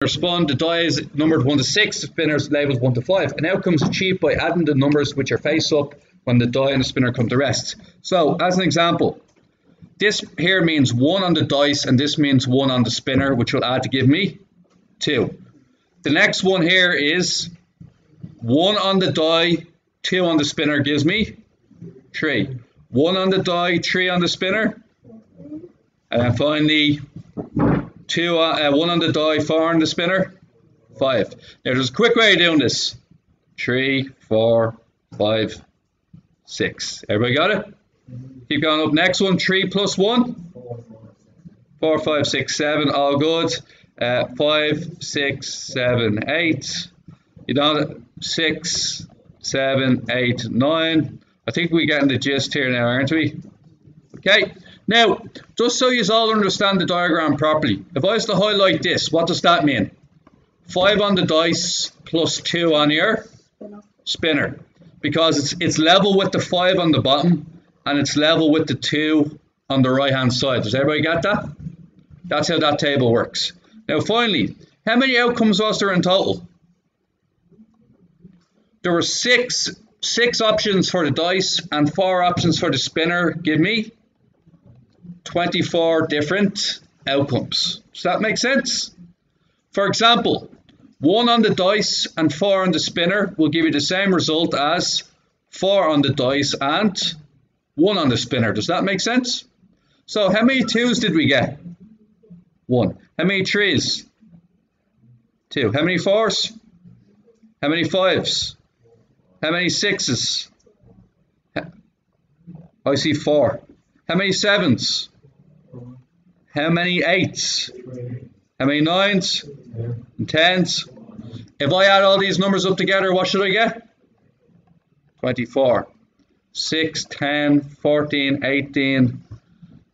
are spun, the die is numbered 1 to 6, the spinner is labelled 1 to 5. An outcome is achieved by adding the numbers which are face up when the die and the spinner come to rest. So, as an example, this here means 1 on the dice and this means 1 on the spinner, which will add to give me 2. The next one here is 1 on the die, 2 on the spinner gives me 3. 1 on the die, 3 on the spinner. And then finally, 1 on the die, 4 on the spinner, 5. Now there's a quick way of doing this. 3, 4, 5, 6. Everybody got it? Keep going up. Next one, 3 plus 1. 4, 5, 6, 7. All good. 5, 6, 7, 8. You done 6, 7, 8, 9. I think we're getting the gist here now, aren't we? Okay. Now, just so you all understand the diagram properly, if I was to highlight this, what does that mean? 5 on the dice plus 2 on your spinner. Because it's level with the 5 on the bottom and it's level with the 2 on the right hand side. Does everybody get that? That's how that table works. Now finally, how many outcomes was there in total? There were six options for the dice and 4 options for the spinner. Give me 24 different outcomes. Does that make sense? For example, 1 on the dice and 4 on the spinner will give you the same result as 4 on the dice and 1 on the spinner. Does that make sense? So how many 2s did we get? 1. How many 3s? 2. How many 4s? How many 5s? How many 6s? I see 4. How many 7s? How many 8s? How many 9s? And 10s? If I add all these numbers up together, what should I get? 24. 6, 10, 14, 18,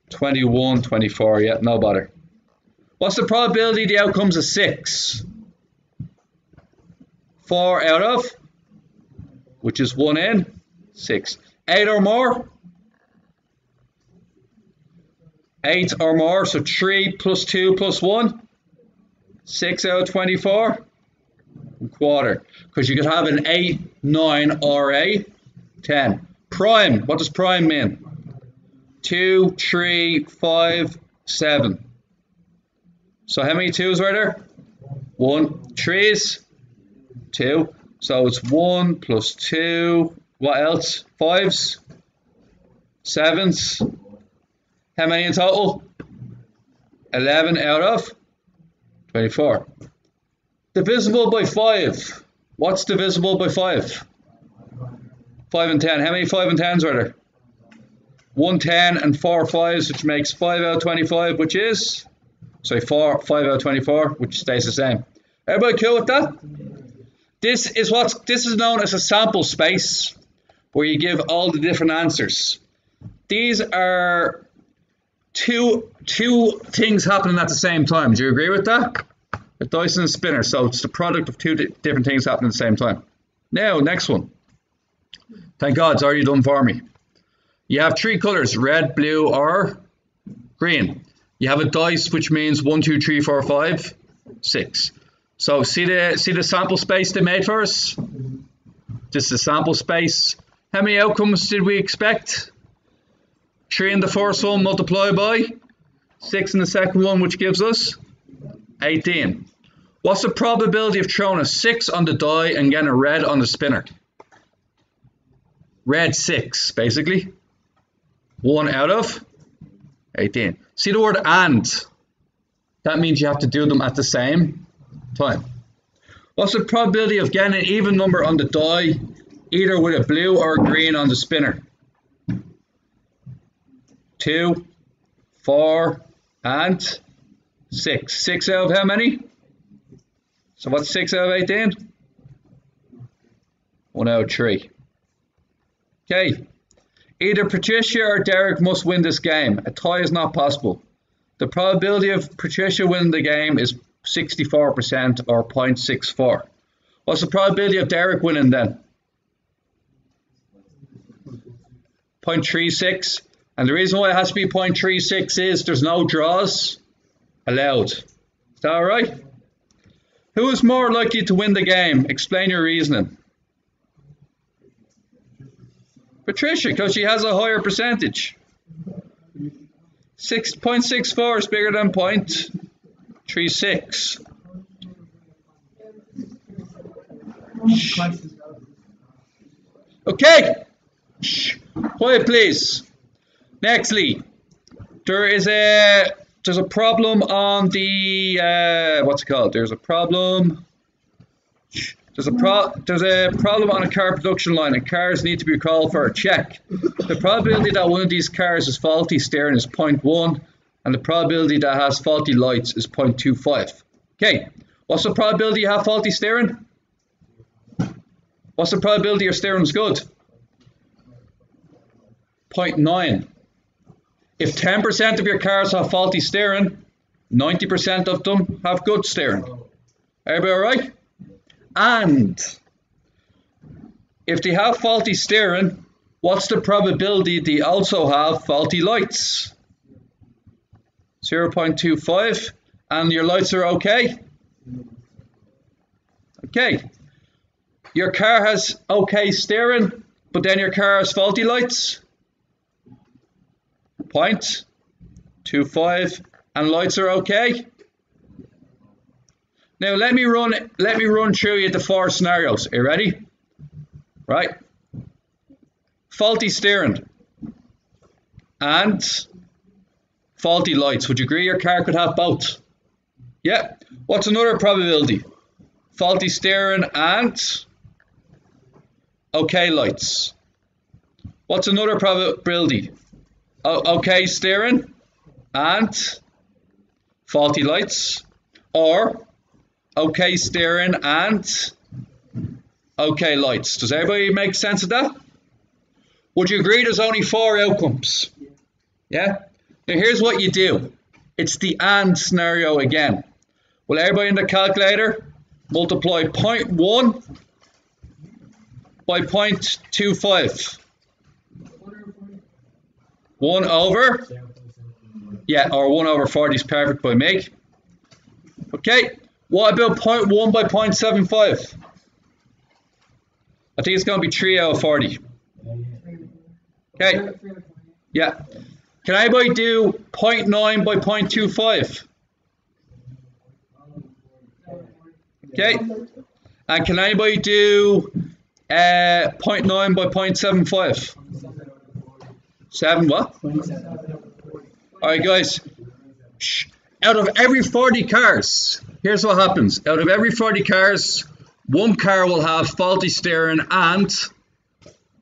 21, 24. Yeah, no bother. What's the probability the outcome's a 6? 4 out of, which is 1 in 6. 8 or more? 8 or more, so 3 plus 2 plus 1. 6 out of 24. Quarter. Because you could have an 8, 9, or a 10. Prime. What does prime mean? 2, 3, 5, 7. So how many 2s were there? 1. 3s? 2. So it's 1 plus 2. What else? 5s? 7s? How many in total? 11 out of 24. Divisible by 5. What's divisible by 5? 5 and 10. How many 5 and 10s are there? 1 10 and 4 5s, which makes 5 out of 25, which is, sorry, 5 out of 24, which stays the same. Everybody cool with that? This is known as a sample space, where you give all the different answers. These are two things happening at the same time. Do you agree with that? A dice and a spinner, so it's the product of 2 different things happening at the same time. Now, next one. Thank God, it's already done for me. You have 3 colors, red, blue, or green. You have a dice, which means 1, 2, 3, 4, 5, 6. So see the sample space they made for us? This is a sample space. How many outcomes did we expect? 3 in the first one multiplied by 6 in the second one, which gives us 18. What's the probability of throwing a 6 on the die and getting a red on the spinner? Red 6, basically. 1 out of 18. See the word and? That means you have to do them at the same time. What's the probability of getting an even number on the die, either with a blue or a green on the spinner? 2, 4, and 6. 6 out of how many? So what's 6 out of 18? 1 out of 3. Okay. Either Patricia or Derek must win this game. A tie is not possible. The probability of Patricia winning the game is 64% or 0.64. What's the probability of Derek winning then? 0.36. And the reason why it has to be 0.36 is there's no draws allowed. Is that all right? Who is more likely to win the game? Explain your reasoning. Patricia, because she has a higher percentage. 6.64 is bigger than 0.36. Okay. Quiet, please. Nextly, there's a problem on the what's it called? There's a problem on a car production line, and cars need to be called for a check. The probability that one of these cars has faulty steering is 0.1, and the probability that has faulty lights is 0.25. Okay, what's the probability you have faulty steering? What's the probability your steering is good? 0.9. If 10% of your cars have faulty steering, 90% of them have good steering. Everybody all right? And if they have faulty steering, what's the probability they also have faulty lights? 0.25. And your lights are okay? Okay. Your car has okay steering, but then your car has faulty lights? 0.25, and lights are okay? Now let me run through you the 4 scenarios. Are you ready? Right. Faulty steering and faulty lights. Would you agree your car could have both? Yeah. What's another probability? Faulty steering and okay lights. What's another probability? Okay steering and faulty lights, or okay steering and okay lights. Does everybody make sense of that? Would you agree there's only 4 outcomes? Yeah? Now here's what you do. It's the and scenario again. Will everybody in the calculator multiply 0.1 by 0.25? 1 over? Yeah, or 1 over 40 is perfect by me. Okay, what about 0.1 by 0.75? I think it's going to be 3 out of 40. Okay, yeah. Can anybody do 0.9 by 0.25? Okay, and can anybody do 0.9 by 0.75? 7 what? Alright guys, out of every 40 cars, here's what happens. Out of every 40 cars, 1 car will have faulty steering and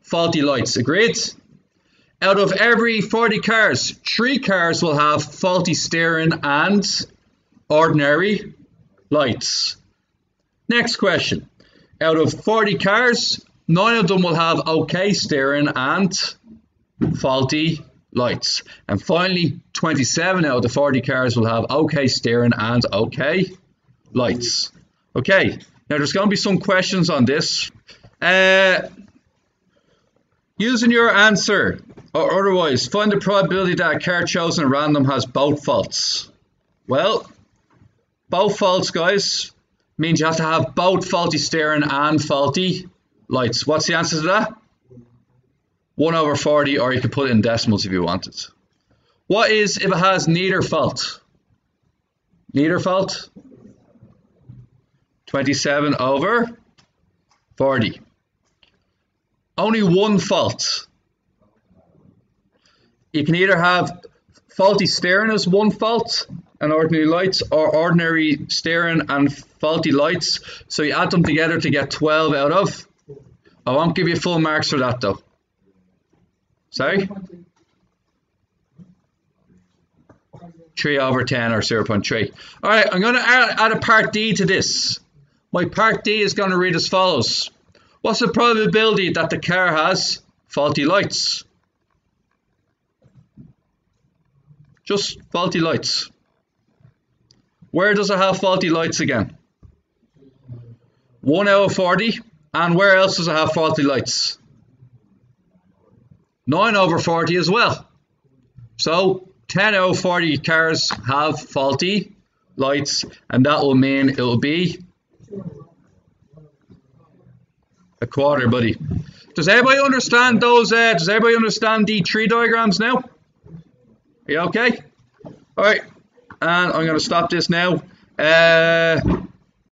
faulty lights. Agreed? Out of every 40 cars, 3 cars will have faulty steering and ordinary lights. Next question. Out of 40 cars, 9 of them will have okay steering and faulty lights. And finally, 27 out of the 40 cars will have okay steering and okay lights. Okay, now there's going to be some questions on this. Using your answer or otherwise, find the probability that a car chosen at random has both faults. Well, both faults, guys, means you have to have both faulty steering and faulty lights. What's the answer to that? 1 over 40, or you could put it in decimals if you wanted. What is if it has neither fault? Neither fault? 27 over 40. Only 1 fault. You can either have faulty steering as 1 fault and ordinary lights, or ordinary steering and faulty lights. So you add them together to get 12 out of. I won't give you full marks for that though. Sorry? 3 over 10 or 0.3. Alright, I'm going to add a part D to this. My part D is going to read as follows. What's the probability that the car has faulty lights? Just faulty lights. Where does it have faulty lights again? 1 out of 40. And where else does it have faulty lights? 9 over 40 as well. So 10 out of 40 cars have faulty lights, and that will mean it will be A quarter, buddy. Does everybody understand those? Does everybody understand the tree diagrams now? Are you okay? All right. And I'm going to stop this now.